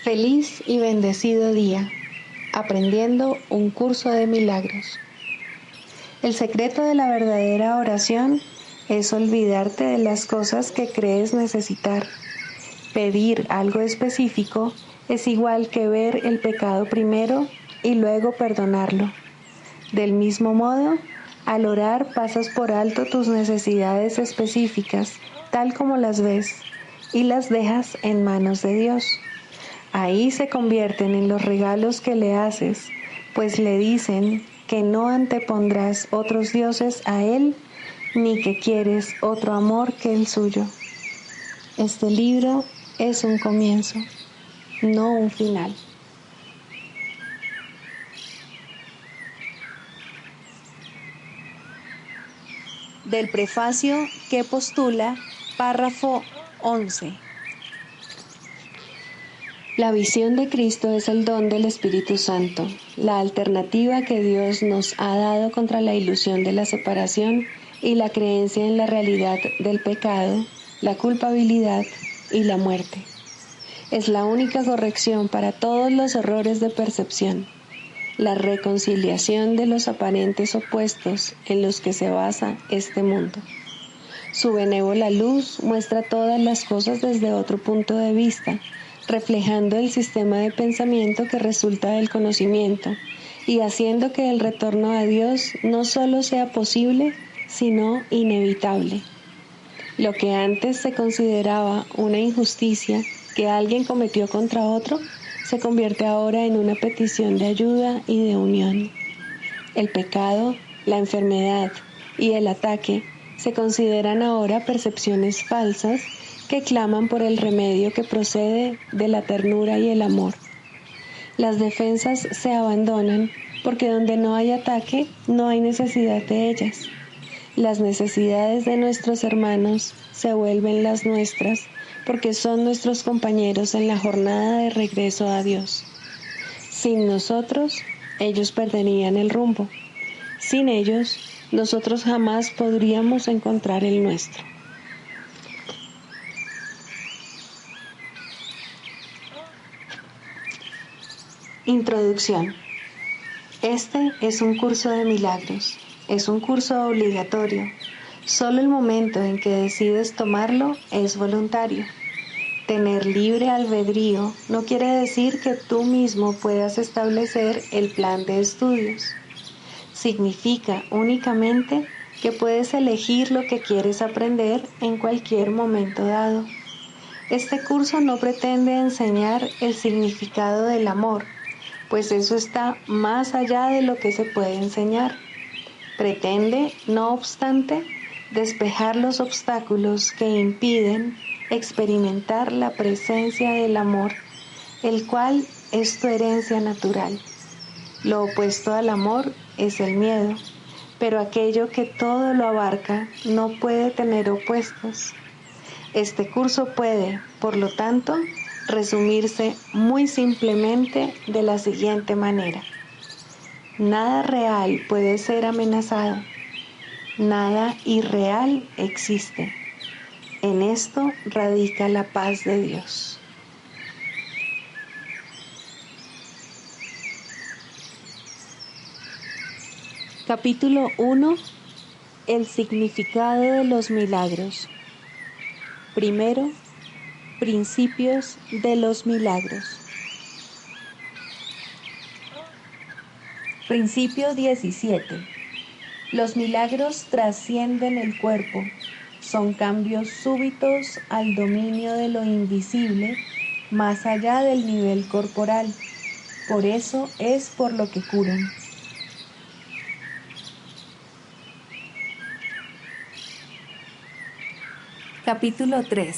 Feliz y bendecido día, aprendiendo un curso de milagros. El secreto de la verdadera oración es olvidarte de las cosas que crees necesitar. Pedir algo específico es igual que ver el pecado primero y luego perdonarlo. Del mismo modo, al orar pasas por alto tus necesidades específicas, tal como las ves, y las dejas en manos de Dios. Ahí se convierten en los regalos que le haces, pues le dicen que no antepondrás otros dioses a Él, ni que quieres otro amor que el suyo. Este libro es un comienzo, no un final. Del prefacio que postula, párrafo 11. La visión de Cristo es el don del Espíritu Santo, la alternativa que Dios nos ha dado contra la ilusión de la separación y la creencia en la realidad del pecado, la culpabilidad y la muerte. Es la única corrección para todos los errores de percepción, la reconciliación de los aparentes opuestos en los que se basa este mundo. Su benévola luz muestra todas las cosas desde otro punto de vista, reflejando el sistema de pensamiento que resulta del conocimiento y haciendo que el retorno a Dios no solo sea posible, sino inevitable. Lo que antes se consideraba una injusticia que alguien cometió contra otro, se convierte ahora en una petición de ayuda y de unión. El pecado, la enfermedad y el ataque se consideran ahora percepciones falsas que claman por el remedio que procede de la ternura y el amor. Las defensas se abandonan porque donde no hay ataque no hay necesidad de ellas. Las necesidades de nuestros hermanos se vuelven las nuestras porque son nuestros compañeros en la jornada de regreso a Dios. Sin nosotros, ellos perderían el rumbo. Sin ellos, nosotros jamás podríamos encontrar el nuestro. Introducción. Este es un curso de milagros. Es un curso obligatorio. Solo el momento en que decides tomarlo es voluntario. Tener libre albedrío no quiere decir que tú mismo puedas establecer el plan de estudios. Significa únicamente que puedes elegir lo que quieres aprender en cualquier momento dado. Este curso no pretende enseñar el significado del amor, pues eso está más allá de lo que se puede enseñar. Pretende, no obstante, despejar los obstáculos que impiden experimentar la presencia del amor, el cual es tu herencia natural. Lo opuesto al amor es el miedo, pero aquello que todo lo abarca no puede tener opuestos. Este curso puede, por lo tanto, resumirse muy simplemente de la siguiente manera. Nada real puede ser amenazado. Nada irreal existe. En esto radica la paz de Dios. Capítulo 1. El significado de los milagros. Primero, principios de los milagros. Principio 17. Los milagros trascienden el cuerpo, son cambios súbitos al dominio de lo invisible, más allá del nivel corporal. Por eso es por lo que curan. Capítulo 3.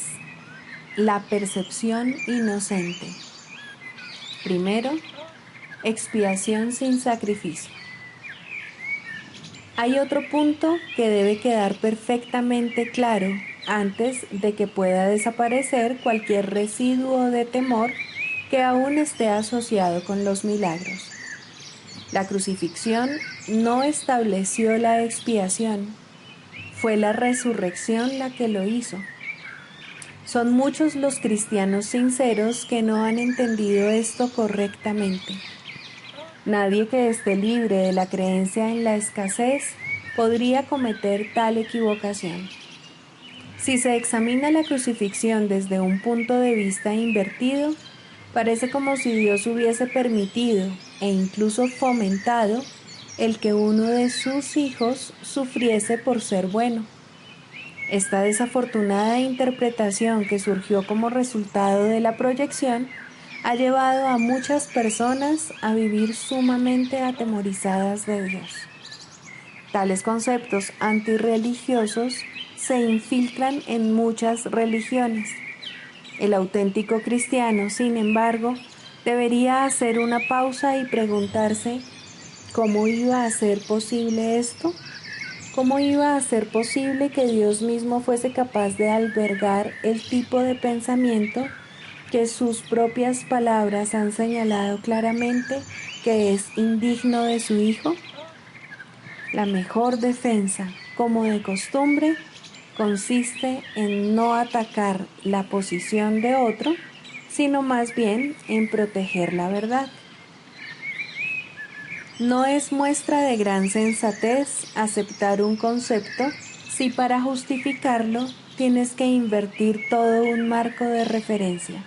La percepción inocente. Primero, expiación sin sacrificio. Hay otro punto que debe quedar perfectamente claro antes de que pueda desaparecer cualquier residuo de temor que aún esté asociado con los milagros. La crucifixión no estableció la expiación, fue la resurrección la que lo hizo. Son muchos los cristianos sinceros que no han entendido esto correctamente. Nadie que esté libre de la creencia en la escasez podría cometer tal equivocación. Si se examina la crucifixión desde un punto de vista invertido, parece como si Dios hubiese permitido e incluso fomentado el que uno de sus hijos sufriese por ser bueno. Esta desafortunada interpretación que surgió como resultado de la proyección ha llevado a muchas personas a vivir sumamente atemorizadas de Dios. Tales conceptos antirreligiosos se infiltran en muchas religiones. El auténtico cristiano, sin embargo, debería hacer una pausa y preguntarse, ¿cómo iba a ser posible esto? ¿Cómo iba a ser posible que Dios mismo fuese capaz de albergar el tipo de pensamiento que sus propias palabras han señalado claramente que es indigno de su Hijo? La mejor defensa, como de costumbre, consiste en no atacar la posición de otro, sino más bien en proteger la verdad. No es muestra de gran sensatez aceptar un concepto si para justificarlo tienes que invertir todo un marco de referencia.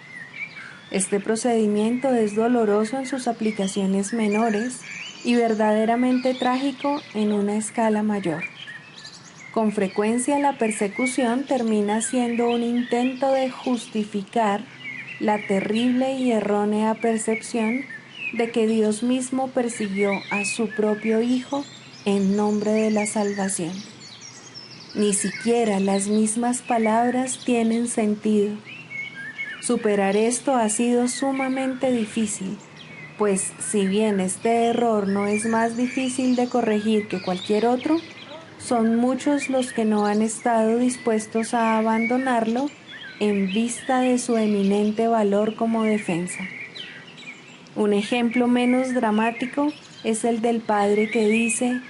Este procedimiento es doloroso en sus aplicaciones menores y verdaderamente trágico en una escala mayor. Con frecuencia la persecución termina siendo un intento de justificar la terrible y errónea percepción de que Dios mismo persiguió a su propio Hijo en nombre de la salvación. Ni siquiera las mismas palabras tienen sentido. Superar esto ha sido sumamente difícil, pues si bien este error no es más difícil de corregir que cualquier otro, son muchos los que no han estado dispuestos a abandonarlo en vista de su eminente valor como defensa. Un ejemplo menos dramático es el del padre que dice,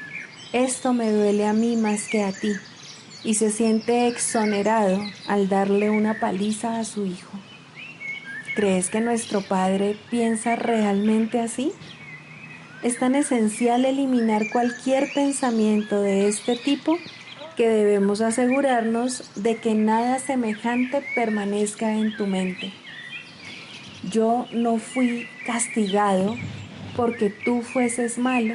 «Esto me duele a mí más que a ti», y se siente exonerado al darle una paliza a su hijo. ¿Crees que nuestro Padre piensa realmente así? Es tan esencial eliminar cualquier pensamiento de este tipo que debemos asegurarnos de que nada semejante permanezca en tu mente. Yo no fui castigado porque tú fueses malo.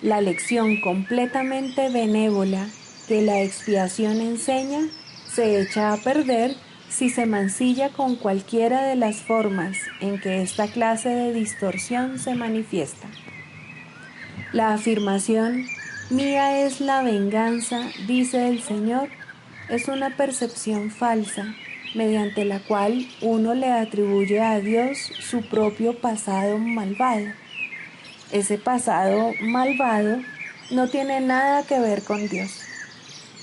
La lección completamente benévola que la expiación enseña se echa a perder si se mancilla con cualquiera de las formas en que esta clase de distorsión se manifiesta. La afirmación, «Mía es la venganza», dice el Señor, es una percepción falsa, mediante la cual uno le atribuye a Dios su propio pasado malvado. Ese pasado malvado no tiene nada que ver con Dios.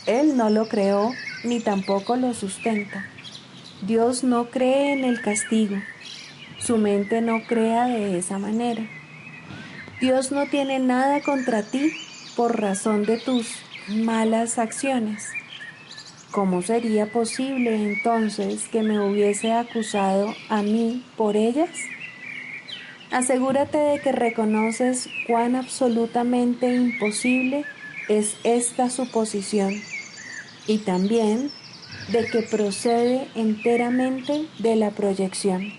Él no lo creó ni tampoco lo sustenta. Dios no cree en el castigo. Su mente no crea de esa manera. Dios no tiene nada contra ti por razón de tus malas acciones. ¿Cómo sería posible entonces que me hubiese acusado a mí por ellas? Asegúrate de que reconoces cuán absolutamente imposible es esta suposición y también de que procede enteramente de la proyección.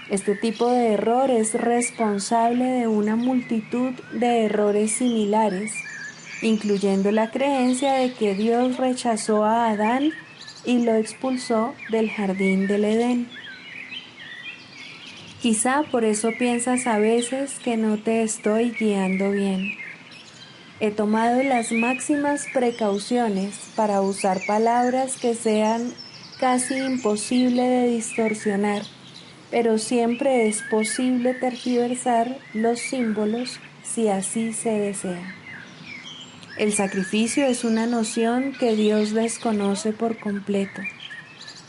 Este tipo de error es responsable de una multitud de errores similares, incluyendo la creencia de que Dios rechazó a Adán y lo expulsó del jardín del Edén. Quizá por eso piensas a veces que no te estoy guiando bien. He tomado las máximas precauciones para usar palabras que sean casi imposible de distorsionar, pero siempre es posible tergiversar los símbolos si así se desea. El sacrificio es una noción que Dios desconoce por completo.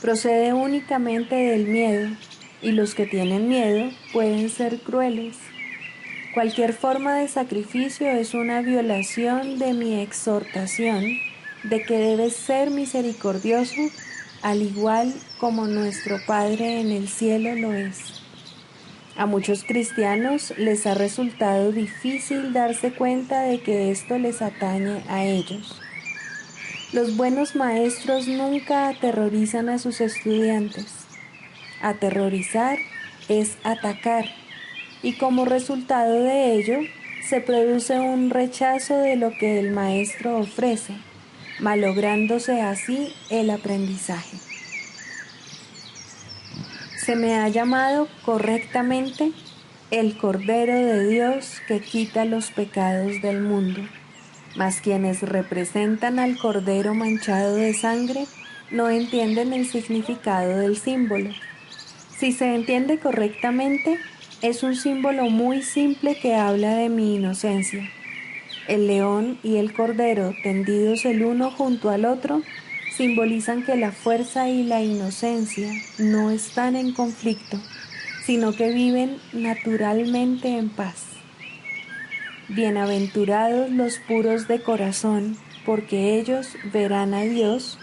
Procede únicamente del miedo, y los que tienen miedo pueden ser crueles. Cualquier forma de sacrificio es una violación de mi exhortación de que debes ser misericordioso al igual como nuestro Padre en el cielo lo es. A muchos cristianos les ha resultado difícil darse cuenta de que esto les atañe a ellos. Los buenos maestros nunca aterrorizan a sus estudiantes. Aterrorizar es atacar, y como resultado de ello, se produce un rechazo de lo que el maestro ofrece, malográndose así el aprendizaje. Se me ha llamado correctamente el Cordero de Dios que quita los pecados del mundo, mas quienes representan al Cordero manchado de sangre no entienden el significado del símbolo. Si se entiende correctamente, es un símbolo muy simple que habla de mi inocencia. El león y el cordero, tendidos el uno junto al otro, simbolizan que la fuerza y la inocencia no están en conflicto, sino que viven naturalmente en paz. Bienaventurados los puros de corazón, porque ellos verán a Dios,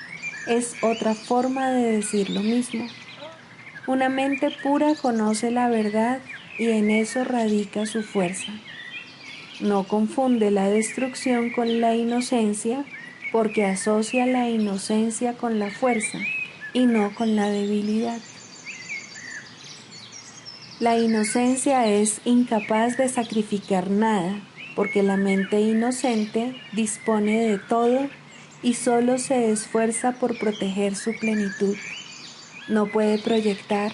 es otra forma de decir lo mismo. Una mente pura conoce la verdad y en eso radica su fuerza. No confunde la destrucción con la inocencia, porque asocia la inocencia con la fuerza y no con la debilidad. La inocencia es incapaz de sacrificar nada, porque la mente inocente dispone de todo y solo se esfuerza por proteger su plenitud. No puede proyectar,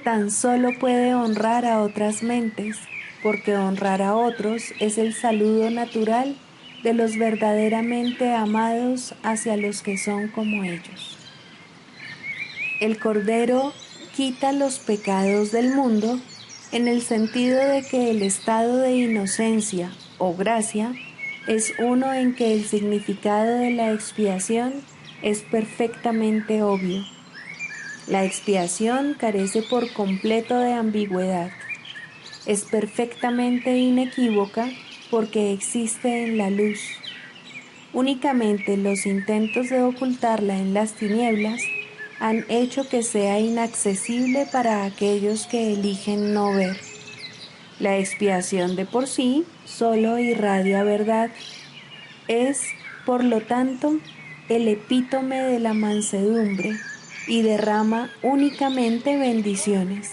tan solo puede honrar a otras mentes, porque honrar a otros es el saludo natural de los verdaderamente amados hacia los que son como ellos. El Cordero quita los pecados del mundo en el sentido de que el estado de inocencia o gracia es uno en que el significado de la expiación es perfectamente obvio. La expiación carece por completo de ambigüedad. Es perfectamente inequívoca porque existe en la luz. Únicamente los intentos de ocultarla en las tinieblas han hecho que sea inaccesible para aquellos que eligen no ver. La expiación de por sí solo irradia verdad. Es, por lo tanto, el epítome de la mansedumbre y derrama únicamente bendiciones.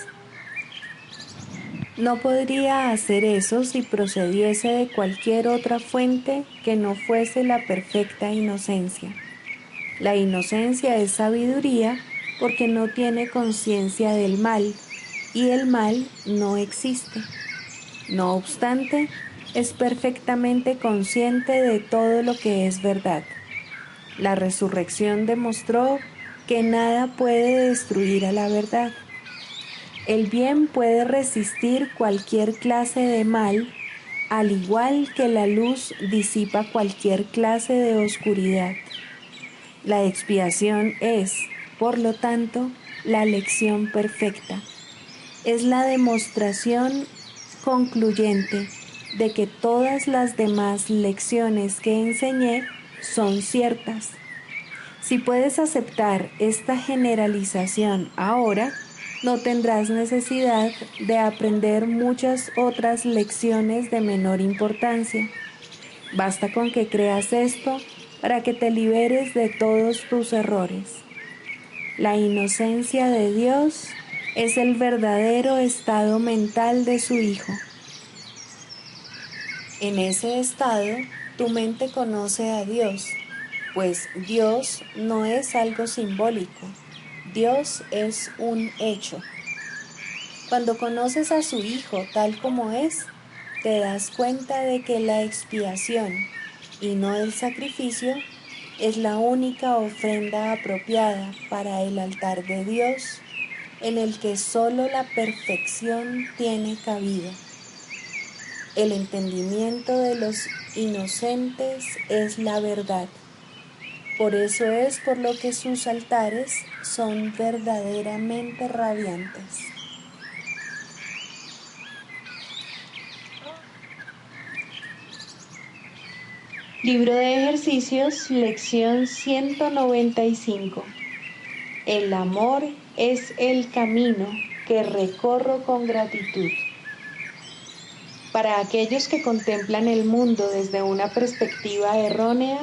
No podría hacer eso si procediese de cualquier otra fuente que no fuese la perfecta inocencia. La inocencia es sabiduría porque no tiene conciencia del mal, y el mal no existe. No obstante, es perfectamente consciente de todo lo que es verdad. La resurrección demostró que nada puede destruir a la verdad. El bien puede resistir cualquier clase de mal, al igual que la luz disipa cualquier clase de oscuridad. La expiación es, por lo tanto, la lección perfecta. Es la demostración concluyente de que todas las demás lecciones que enseñé son ciertas. Si puedes aceptar esta generalización ahora, no tendrás necesidad de aprender muchas otras lecciones de menor importancia. Basta con que creas esto para que te liberes de todos tus errores. La inocencia de Dios es el verdadero estado mental de su Hijo. En ese estado, tu mente conoce a Dios, pues Dios no es algo simbólico, Dios es un hecho. Cuando conoces a su Hijo tal como es, te das cuenta de que la expiación, y no el sacrificio, es la única ofrenda apropiada para el altar de Dios, en el que solo la perfección tiene cabida. El entendimiento de los inocentes es la verdad. Por eso es por lo que sus altares son verdaderamente radiantes. Libro de ejercicios, lección 195. El amor es el camino que recorro con gratitud. Para aquellos que contemplan el mundo desde una perspectiva errónea,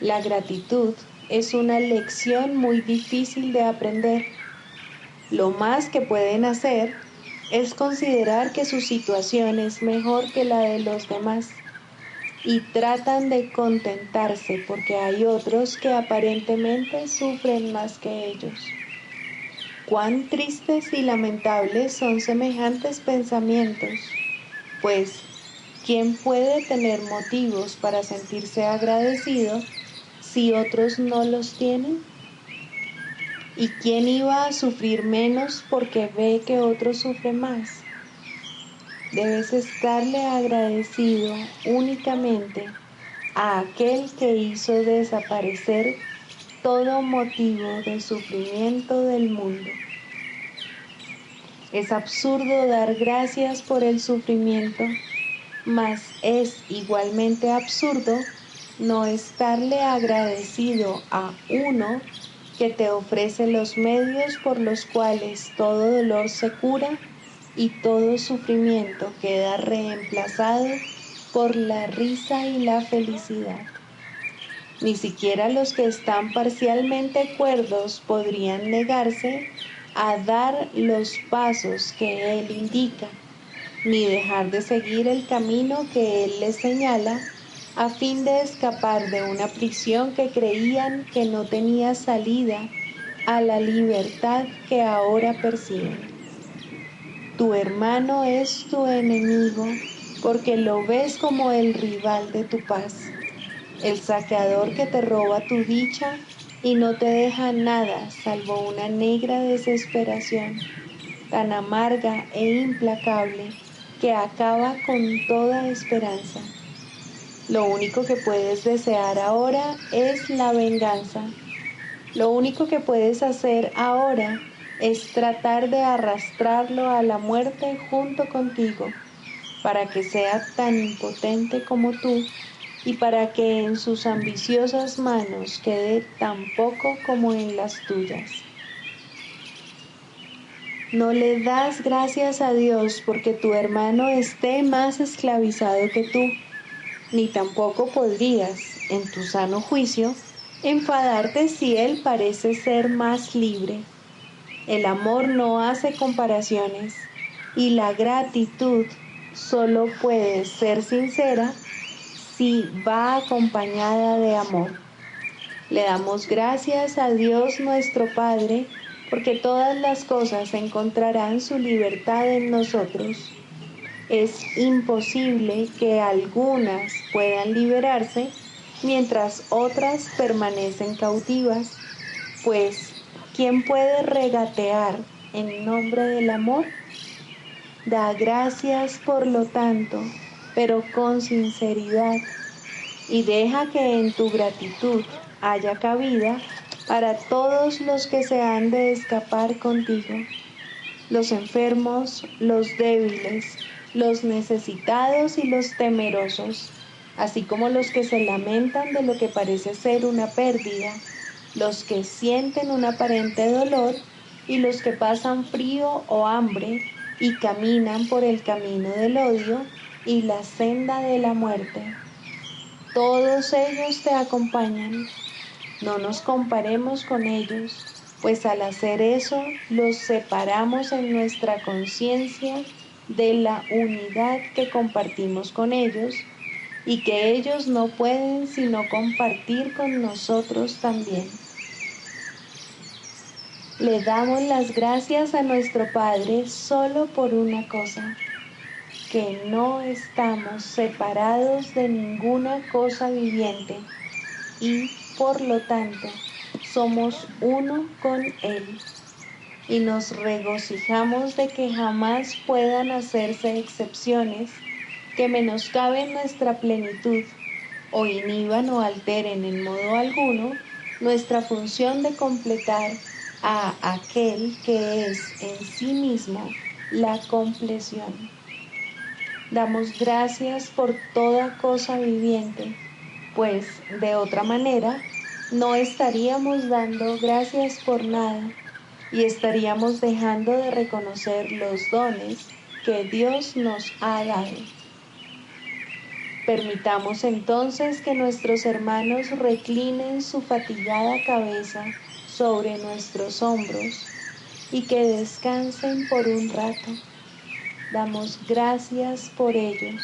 la gratitud es una lección muy difícil de aprender. Lo más que pueden hacer es considerar que su situación es mejor que la de los demás y tratan de contentarse porque hay otros que aparentemente sufren más que ellos. Cuán tristes y lamentables son semejantes pensamientos, pues ¿quién puede tener motivos para sentirse agradecido si otros no los tienen? ¿Y quién iba a sufrir menos porque ve que otros sufren más? Debes estarle agradecido únicamente a aquel que hizo desaparecer todo motivo de sufrimiento del mundo. Es absurdo dar gracias por el sufrimiento, mas es igualmente absurdo no estarle agradecido a uno que te ofrece los medios por los cuales todo dolor se cura y todo sufrimiento queda reemplazado por la risa y la felicidad. Ni siquiera los que están parcialmente cuerdos podrían negarse a dar los pasos que Él indica, ni dejar de seguir el camino que Él les señala, a fin de escapar de una prisión que creían que no tenía salida a la libertad que ahora perciben. Tu hermano es tu enemigo porque lo ves como el rival de tu paz, el saqueador que te roba tu dicha y no te deja nada salvo una negra desesperación, tan amarga e implacable que acaba con toda esperanza. Lo único que puedes desear ahora es la venganza. Lo único que puedes hacer ahora es tratar de arrastrarlo a la muerte junto contigo, para que sea tan impotente como tú y para que en sus ambiciosas manos quede tan poco como en las tuyas. No le das gracias a Dios porque tu hermano esté más esclavizado que tú, ni tampoco podrías, en tu sano juicio, enfadarte si él parece ser más libre. El amor no hace comparaciones y la gratitud solo puede ser sincera si va acompañada de amor. Le damos gracias a Dios nuestro Padre porque todas las cosas encontrarán su libertad en nosotros. Es imposible que algunas puedan liberarse mientras otras permanecen cautivas, pues ¿quién puede regatear en nombre del amor? Da gracias por lo tanto, pero con sinceridad, y deja que en tu gratitud haya cabida para todos los que se han de escapar contigo, los enfermos, los débiles, los necesitados y los temerosos, así como los que se lamentan de lo que parece ser una pérdida, los que sienten un aparente dolor y los que pasan frío o hambre y caminan por el camino del odio y la senda de la muerte. Todos ellos te acompañan. No nos comparemos con ellos, pues al hacer eso los separamos en nuestra conciencia de la unidad que compartimos con ellos y que ellos no pueden sino compartir con nosotros también. Le damos las gracias a nuestro Padre solo por una cosa, que no estamos separados de ninguna cosa viviente y, por lo tanto, somos uno con Él, y nos regocijamos de que jamás puedan hacerse excepciones que menoscaben nuestra plenitud o inhiban o alteren en modo alguno nuestra función de completar a aquel que es en sí mismo la compleción. Damos gracias por toda cosa viviente, pues de otra manera no estaríamos dando gracias por nada y estaríamos dejando de reconocer los dones que Dios nos ha dado. Permitamos entonces que nuestros hermanos reclinen su fatigada cabeza sobre nuestros hombros y que descansen por un rato. Damos gracias por ellos,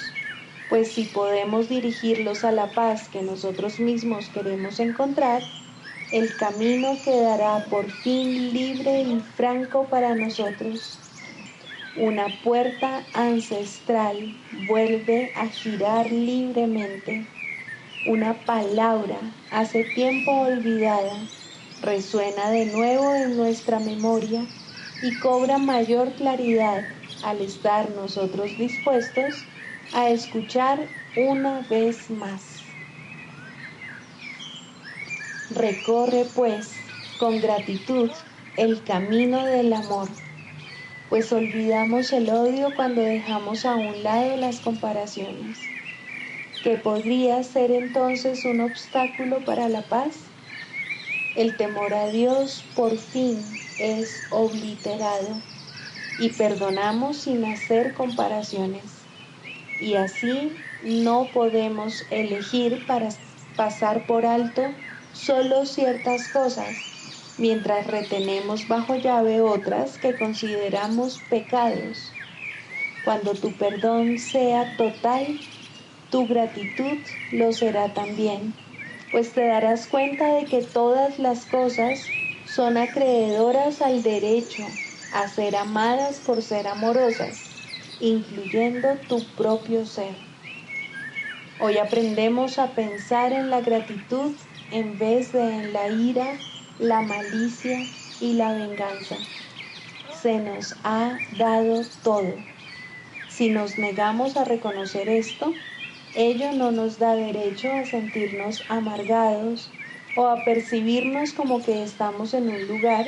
pues si podemos dirigirlos a la paz que nosotros mismos queremos encontrar, el camino quedará por fin libre y franco para nosotros. Una puerta ancestral vuelve a girar libremente. Una palabra hace tiempo olvidada resuena de nuevo en nuestra memoria y cobra mayor claridad al estar nosotros dispuestos a escuchar una vez más. Recorre pues con gratitud el camino del amor, pues olvidamos el odio cuando dejamos a un lado las comparaciones, que podría ser entonces un obstáculo para la paz. El temor a Dios por fin es obliterado y perdonamos sin hacer comparaciones. Y así no podemos elegir para pasar por alto solo ciertas cosas, mientras retenemos bajo llave otras que consideramos pecados. Cuando tu perdón sea total, tu gratitud lo será también, pues te darás cuenta de que todas las cosas son acreedoras al derecho a ser amadas por ser amorosas, incluyendo tu propio ser. Hoy aprendemos a pensar en la gratitud en vez de en la ira, la malicia y la venganza. Se nos ha dado todo. Si nos negamos a reconocer esto, ello no nos da derecho a sentirnos amargados o a percibirnos como que estamos en un lugar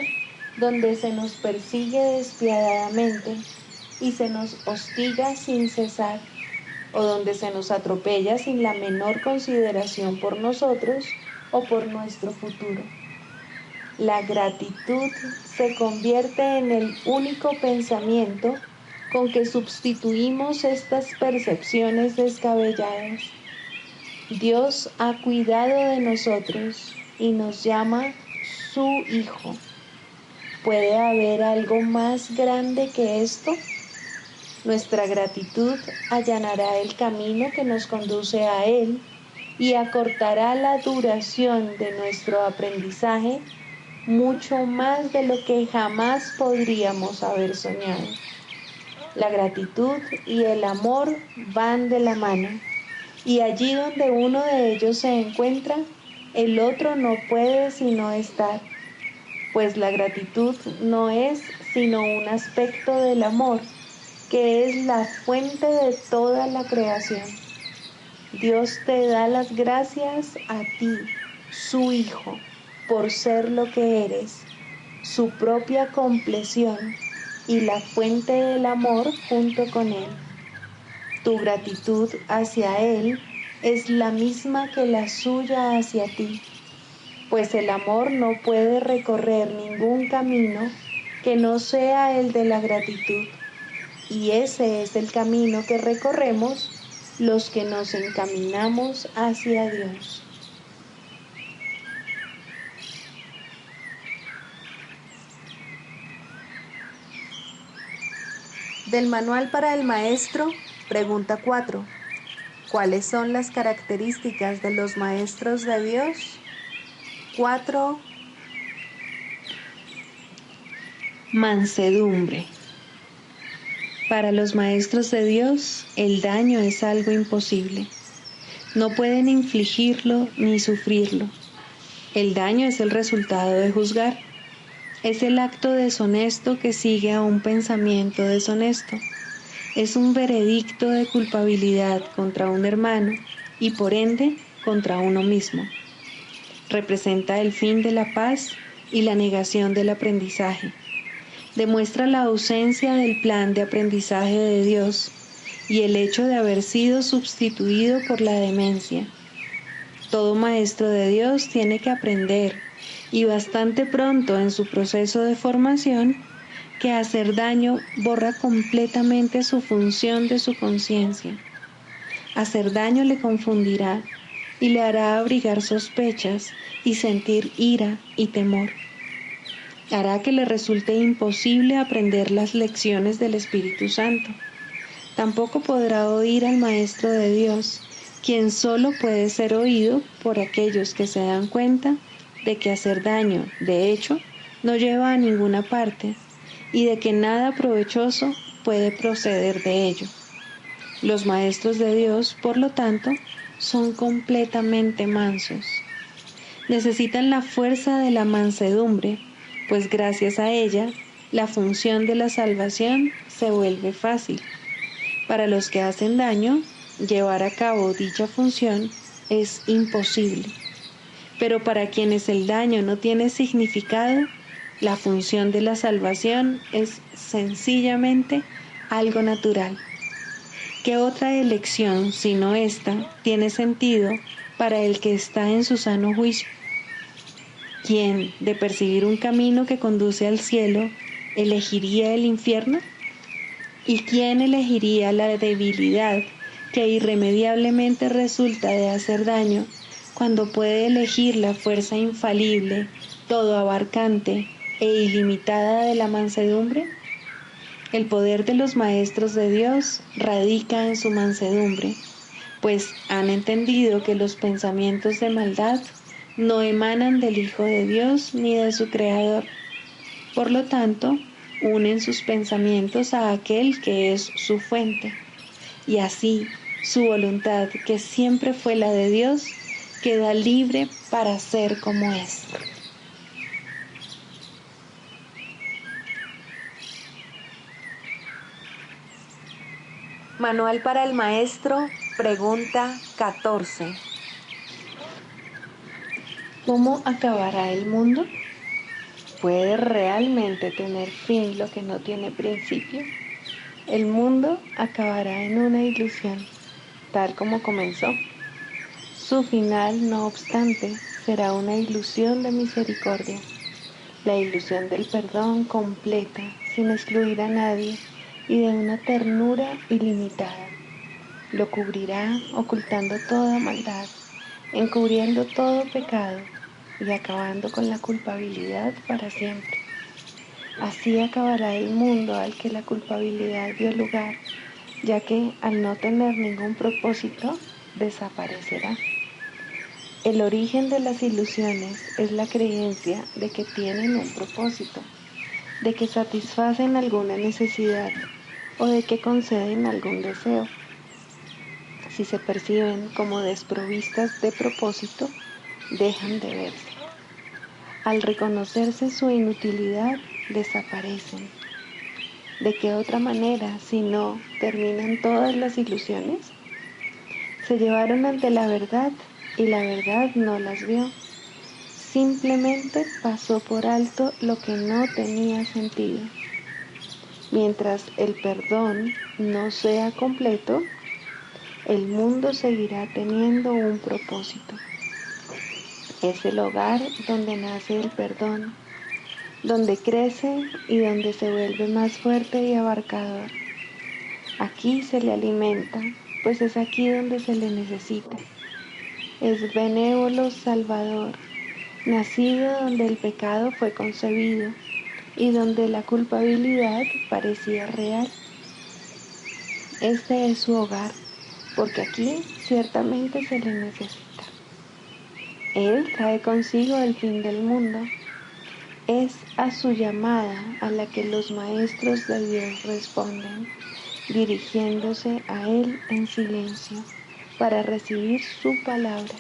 donde se nos persigue despiadadamente y se nos hostiga sin cesar, o donde se nos atropella sin la menor consideración por nosotros o por nuestro futuro. La gratitud se convierte en el único pensamiento con que sustituimos estas percepciones descabelladas. Dios ha cuidado de nosotros y nos llama su Hijo. ¿Puede haber algo más grande que esto? Nuestra gratitud allanará el camino que nos conduce a Él y acortará la duración de nuestro aprendizaje mucho más de lo que jamás podríamos haber soñado. La gratitud y el amor van de la mano, y allí donde uno de ellos se encuentra, el otro no puede sino estar, pues la gratitud no es sino un aspecto del amor, que es la fuente de toda la creación. Dios te da las gracias a ti, su Hijo, por ser lo que eres, su propia compleción y la fuente del amor junto con Él. Tu gratitud hacia Él es la misma que la suya hacia ti, pues el amor no puede recorrer ningún camino que no sea el de la gratitud. Y ese es el camino que recorremos los que nos encaminamos hacia Dios. Del Manual para el Maestro, pregunta 4. ¿Cuáles son las características de los maestros de Dios? 4. Mansedumbre. Para los maestros de Dios, el daño es algo imposible. No pueden infligirlo ni sufrirlo. El daño es el resultado de juzgar. Es el acto deshonesto que sigue a un pensamiento deshonesto. Es un veredicto de culpabilidad contra un hermano y por ende contra uno mismo. Representa el fin de la paz y la negación del aprendizaje. Demuestra la ausencia del plan de aprendizaje de Dios y el hecho de haber sido sustituido por la demencia. Todo maestro de Dios tiene que aprender, y bastante pronto en su proceso de formación, que hacer daño borra completamente su función de su conciencia. Hacer daño le confundirá y le hará abrigar sospechas y sentir ira y temor. Hará que le resulte imposible aprender las lecciones del Espíritu Santo. Tampoco podrá oír al Maestro de Dios, quien solo puede ser oído por aquellos que se dan cuenta de que hacer daño, de hecho, no lleva a ninguna parte y de que nada provechoso puede proceder de ello. Los maestros de Dios, por lo tanto, son completamente mansos. Necesitan la fuerza de la mansedumbre, pues gracias a ella, la función de la salvación se vuelve fácil. Para los que hacen daño, llevar a cabo dicha función es imposible. Pero para quienes el daño no tiene significado, la función de la salvación es sencillamente algo natural. ¿Qué otra elección, sino esta, tiene sentido para el que está en su sano juicio? ¿Quién, de perseguir un camino que conduce al cielo, elegiría el infierno? ¿Y quién elegiría la debilidad que irremediablemente resulta de hacer daño cuando puede elegir la fuerza infalible, todo abarcante e ilimitada de la mansedumbre? El poder de los maestros de Dios radica en su mansedumbre, pues han entendido que los pensamientos de maldad no emanan del Hijo de Dios ni de su Creador. Por lo tanto, unen sus pensamientos a aquel que es su fuente, y así su voluntad, que siempre fue la de Dios, queda libre para ser como es. Manual para el Maestro, pregunta 14. ¿Cómo acabará el mundo? ¿Puede realmente tener fin lo que no tiene principio? El mundo acabará en una ilusión, tal como comenzó. Su final, no obstante, será una ilusión de misericordia, la ilusión del perdón completa, sin excluir a nadie, y de una ternura ilimitada. Lo cubrirá ocultando toda maldad, encubriendo todo pecado y acabando con la culpabilidad para siempre. Así acabará el mundo al que la culpabilidad dio lugar, ya que al no tener ningún propósito, desaparecerá. El origen de las ilusiones es la creencia de que tienen un propósito, de que satisfacen alguna necesidad o de que conceden algún deseo. Si se perciben como desprovistas de propósito, dejan de verse. Al reconocerse su inutilidad, desaparecen. ¿De qué otra manera, si no, terminan todas las ilusiones? Se llevaron ante la verdad y la verdad no las vio. Simplemente pasó por alto lo que no tenía sentido. Mientras el perdón no sea completo, el mundo seguirá teniendo un propósito. Es el hogar donde nace el perdón, donde crece y donde se vuelve más fuerte y abarcador. Aquí se le alimenta, pues es aquí donde se le necesita. Es benévolo Salvador, nacido donde el pecado fue concebido y donde la culpabilidad parecía real. Este es su hogar, porque aquí ciertamente se le necesita. Él trae consigo el fin del mundo. Es a su llamada a la que los maestros de Dios responden, dirigiéndose a Él en silencio para recibir su palabra.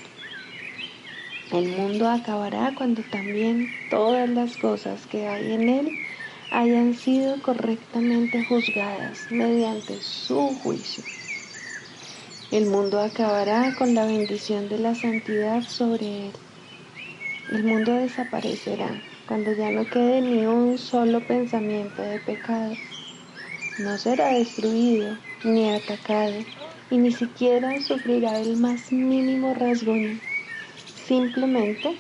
El mundo acabará cuando también todas las cosas que hay en él hayan sido correctamente juzgadas mediante su juicio. El mundo acabará con la bendición de la santidad sobre él. El mundo desaparecerá cuando ya no quede ni un solo pensamiento de pecado. No será destruido ni atacado y ni siquiera sufrirá el más mínimo rasguño. simplemente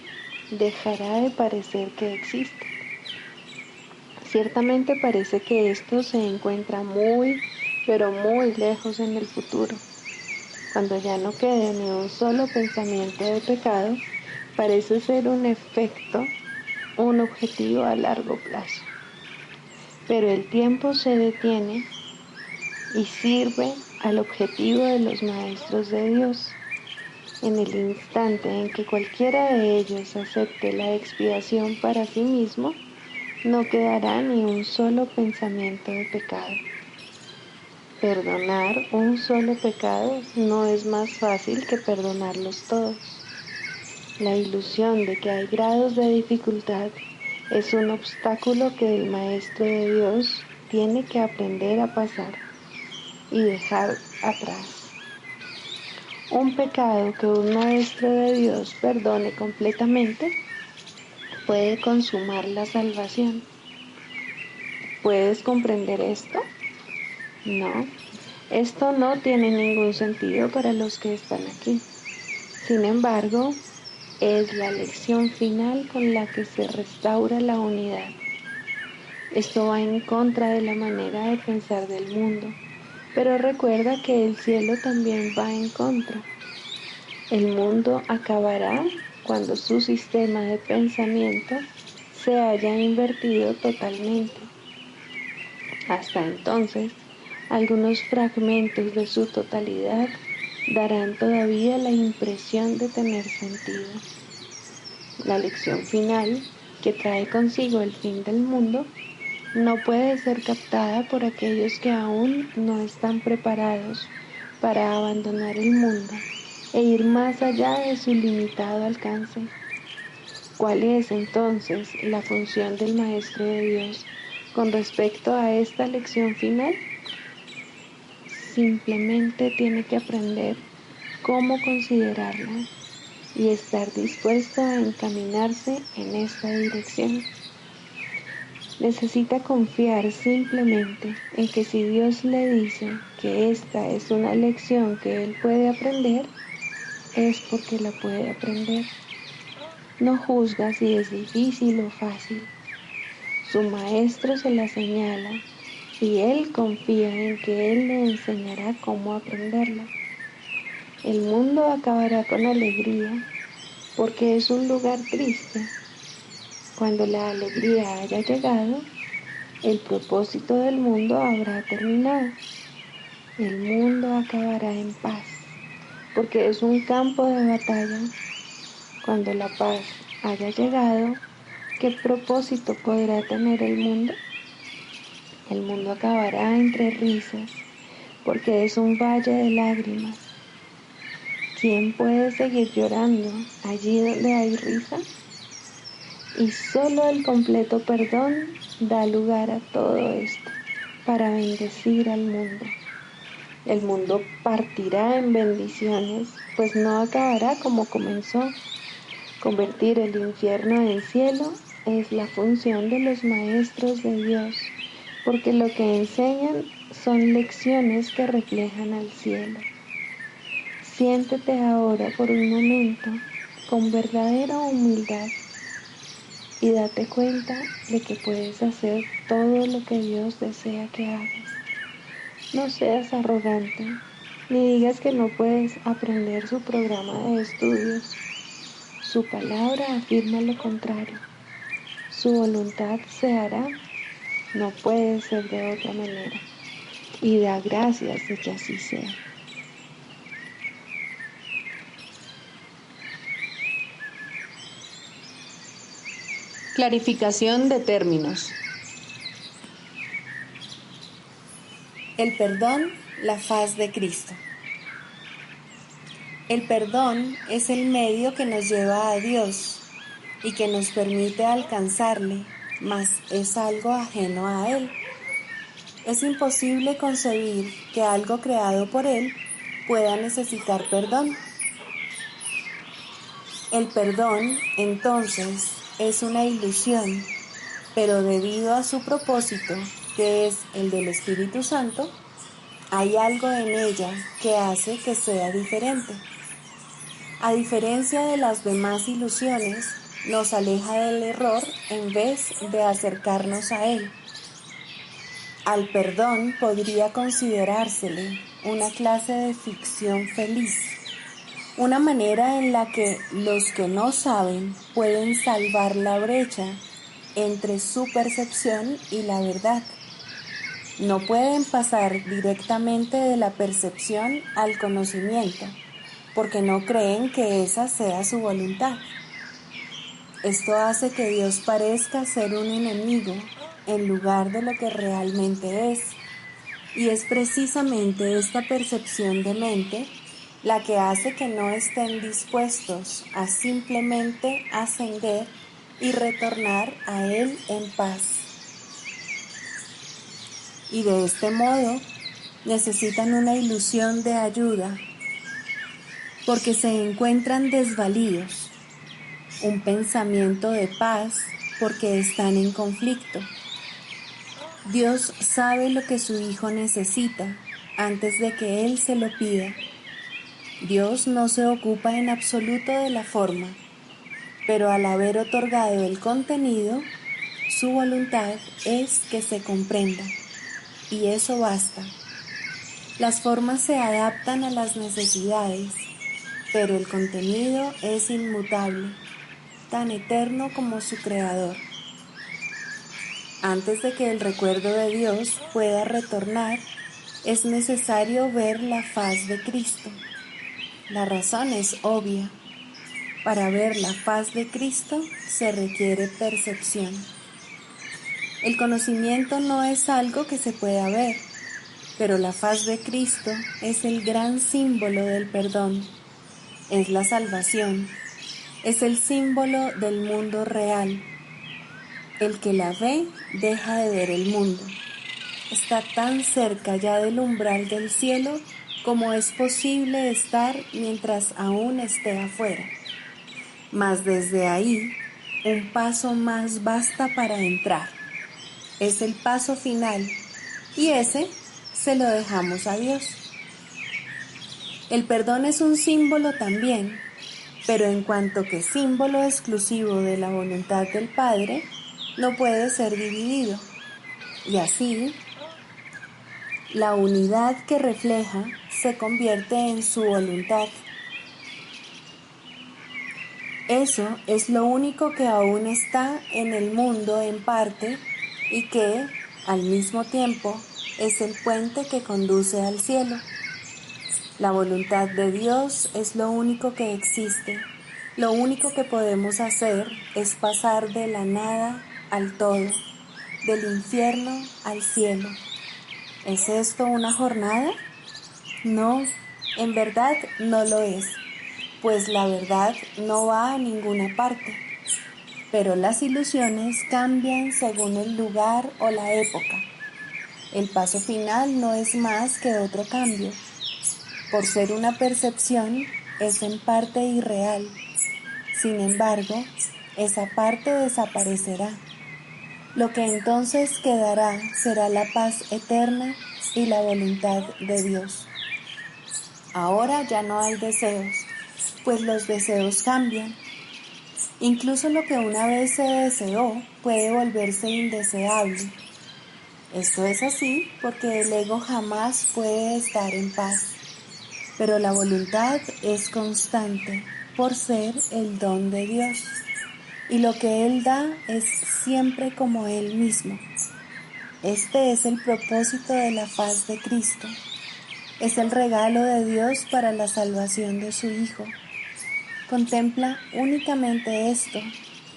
dejará de parecer que existe. Ciertamente parece que esto se encuentra muy, pero muy lejos en el futuro. Cuando ya no quede ni un solo pensamiento de pecado, parece ser un efecto, un objetivo a largo plazo. Pero el tiempo se detiene y sirve al objetivo de los maestros de Dios. En el instante en que cualquiera de ellos acepte la expiación para sí mismo, no quedará ni un solo pensamiento de pecado. Perdonar un solo pecado no es más fácil que perdonarlos todos. La ilusión de que hay grados de dificultad es un obstáculo que el Maestro de Dios tiene que aprender a pasar y dejar atrás. Un pecado que un Maestro de Dios perdone completamente puede consumar la salvación. ¿Puedes comprender esto? No. Esto no tiene ningún sentido para los que están aquí. Sin embargo, es la lección final con la que se restaura la unidad. Esto va en contra de la manera de pensar del mundo, pero recuerda que el cielo también va en contra. El mundo acabará cuando su sistema de pensamiento se haya invertido totalmente. Hasta entonces, algunos fragmentos de su totalidad darán todavía la impresión de tener sentido. La lección final, que trae consigo el fin del mundo, no puede ser captada por aquellos que aún no están preparados para abandonar el mundo e ir más allá de su limitado alcance. ¿Cuál es entonces la función del Maestro de Dios con respecto a esta lección final? Simplemente tiene que aprender cómo considerarla y estar dispuesto a encaminarse en esta dirección. Necesita confiar simplemente en que si Dios le dice que esta es una lección que él puede aprender, es porque la puede aprender. No juzga si es difícil o fácil. Su maestro se la señala y él confía en que él le enseñará cómo aprenderla. El mundo acabará con alegría porque es un lugar triste. Cuando la alegría haya llegado, el propósito del mundo habrá terminado. El mundo acabará en paz, porque es un campo de batalla. Cuando la paz haya llegado, ¿qué propósito podrá tener el mundo? El mundo acabará entre risas, porque es un valle de lágrimas. ¿Quién puede seguir llorando allí donde hay risa? Y solo el completo perdón da lugar a todo esto para bendecir al mundo. El mundo partirá en bendiciones, pues no acabará como comenzó. Convertir el infierno en cielo es la función de los maestros de Dios, porque lo que enseñan son lecciones que reflejan al cielo. Siéntete ahora por un momento con verdadera humildad y date cuenta de que puedes hacer todo lo que Dios desea que hagas. No seas arrogante, ni digas que no puedes aprender su programa de estudios. Su palabra afirma lo contrario. Su voluntad se hará, no puede ser de otra manera. Y da gracias de que así sea. Clarificación de términos. El perdón, la faz de Cristo. El perdón es el medio que nos lleva a Dios y que nos permite alcanzarle, mas es algo ajeno a Él. Es imposible concebir que algo creado por Él pueda necesitar perdón. El perdón, entonces, es una ilusión, pero debido a su propósito, que es el del Espíritu Santo, hay algo en ella que hace que sea diferente. A diferencia de las demás ilusiones, nos aleja del error en vez de acercarnos a él. Al perdón podría considerársele una clase de ficción feliz, una manera en la que los que no saben pueden salvar la brecha entre su percepción y la verdad. No pueden pasar directamente de la percepción al conocimiento, porque no creen que esa sea su voluntad. Esto hace que Dios parezca ser un enemigo en lugar de lo que realmente es, y es precisamente esta percepción de mente la que hace que no estén dispuestos a simplemente ascender y retornar a Él en paz. Y de este modo necesitan una ilusión de ayuda, porque se encuentran desvalidos, un pensamiento de paz porque están en conflicto. Dios sabe lo que su Hijo necesita antes de que Él se lo pida. Dios no se ocupa en absoluto de la forma, pero al haber otorgado el contenido, su voluntad es que se comprenda, y eso basta. Las formas se adaptan a las necesidades, pero el contenido es inmutable, tan eterno como su creador. Antes de que el recuerdo de Dios pueda retornar, es necesario ver la faz de Cristo. La razón es obvia. Para ver la faz de Cristo se requiere percepción. El conocimiento no es algo que se pueda ver, pero la faz de Cristo es el gran símbolo del perdón, es la salvación, es el símbolo del mundo real. El que la ve deja de ver el mundo. Está tan cerca ya del umbral del cielo como es posible estar mientras aún esté afuera. Mas desde ahí, un paso más basta para entrar. Es el paso final, y ese se lo dejamos a Dios. El perdón es un símbolo también, pero en cuanto que símbolo exclusivo de la voluntad del Padre, no puede ser dividido. Y así, la unidad que refleja se convierte en su voluntad. Eso es lo único que aún está en el mundo en parte y que, al mismo tiempo, es el puente que conduce al cielo. La voluntad de Dios es lo único que existe. Lo único que podemos hacer es pasar de la nada al todo, del infierno al cielo. ¿Es esto una jornada? No, en verdad no lo es, pues la verdad no va a ninguna parte. Pero las ilusiones cambian según el lugar o la época. El paso final no es más que otro cambio. Por ser una percepción, es en parte irreal. Sin embargo, esa parte desaparecerá. Lo que entonces quedará será la paz eterna y la voluntad de Dios. Ahora ya no hay deseos, pues los deseos cambian. Incluso lo que una vez se deseó puede volverse indeseable. Esto es así porque el ego jamás puede estar en paz. Pero la voluntad es constante por ser el don de Dios, y lo que Él da es siempre como Él mismo. Este es el propósito de la faz de Cristo. Es el regalo de Dios para la salvación de su Hijo. Contempla únicamente esto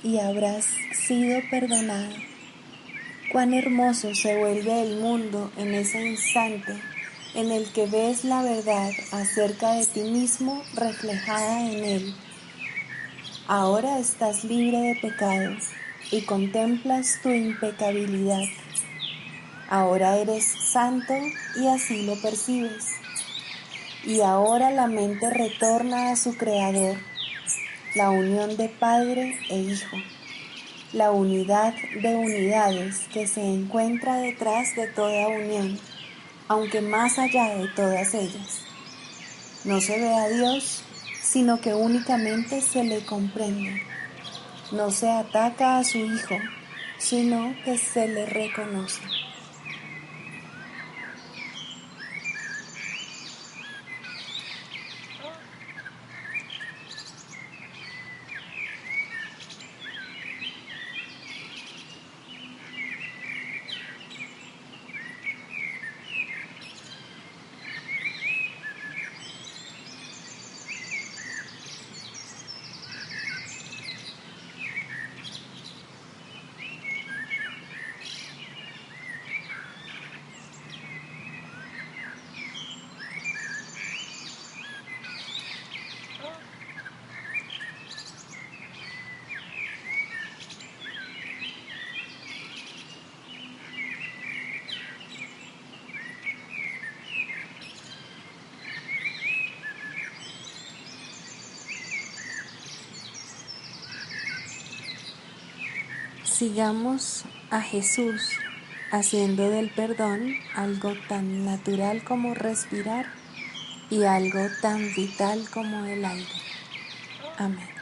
y habrás sido perdonado. Cuán hermoso se vuelve el mundo en ese instante en el que ves la verdad acerca de ti mismo reflejada en Él. Ahora estás libre de pecado y contemplas tu impecabilidad. Ahora eres santo y así lo percibes. Y ahora la mente retorna a su Creador, la unión de Padre e Hijo, la unidad de unidades que se encuentra detrás de toda unión, aunque más allá de todas ellas. No se ve a Dios, sino que únicamente se le comprende. No se ataca a su hijo, sino que se le reconoce. Sigamos a Jesús haciendo del perdón algo tan natural como respirar y algo tan vital como el aire. Amén.